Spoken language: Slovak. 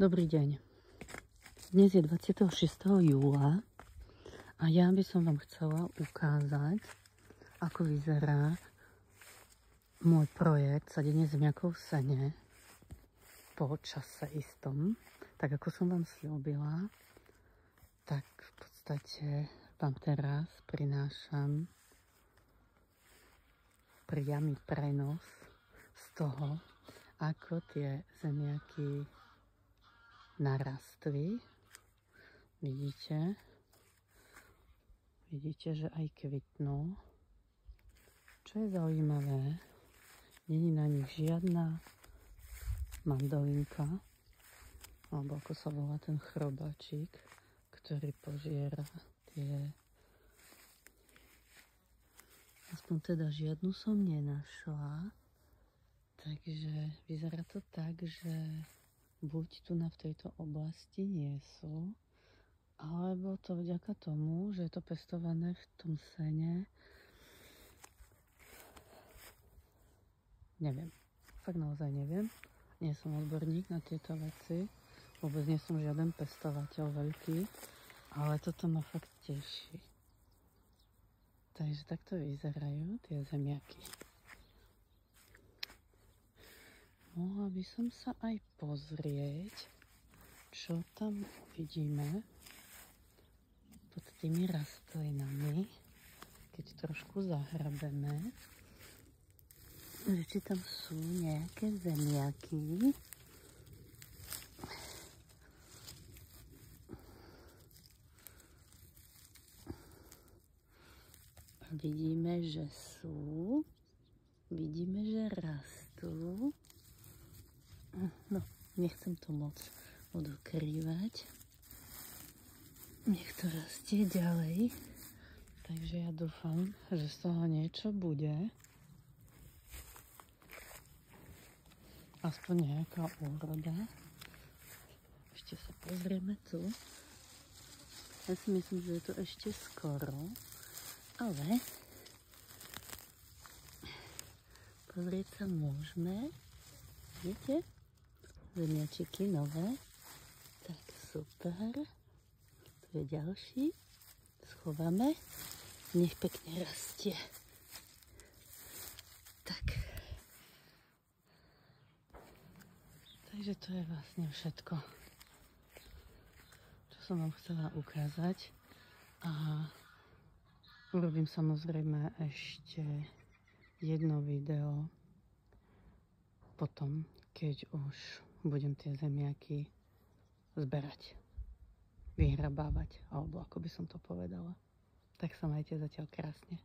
Dobrý deň. Dnes je 26. júla a ja by som vám chcela ukázať, ako vyzerá môj projekt sadenie zemiakov v sene po čase istom. Tak ako som vám slúbila, tak v podstate vám teraz prinášam priamy prenos z toho, ako tie zemiaky narastli. Vidíte, že aj kvitnú. Čo je zaujímavé, není na nich žiadna mandolinka, alebo ako sa volá ten chrobáčik, ktorý požiera tie. Aspoň teda žiadnu som nenašla. Takže vyzerá to tak, že buď tu v tejto oblasti nie sú, alebo to vďaka tomu, že je to pestované v tom sene. Neviem. Fakt naozaj neviem. Nie som odborník na tieto veci. Vôbec nie som žiaden pestovateľ veľký. Ale toto ma fakt teší. Takže takto vyzerajú tie zemiaky. Mohla by som sa aj pozrieť, čo tam vidíme pod tými rastlinami, keď trošku zahrabeme, že či tam sú nejaké zemiaky. Vidíme, že sú, vidíme, že rastú. No, nechcem to moc odokrývať. Nech to rastie ďalej. Takže ja dúfam, že z toho niečo bude. Aspoň nejaká úroda. Ešte sa pozrieme tu. Ja si myslím, že je to ešte skoro. Ale pozrieť sa môžeme. Vidíte? Zemiačiky nové. Tak super. Tu je ďalší. Schováme. Nech pekne rastie. Tak. Takže to je vlastne všetko, čo som vám chcela ukázať. A urobím samozrejme ešte jedno video potom, keď už budem tie zemiaky zberať, vyhrabávať, alebo ako by som to povedala. Tak sa majte zatiaľ krásne.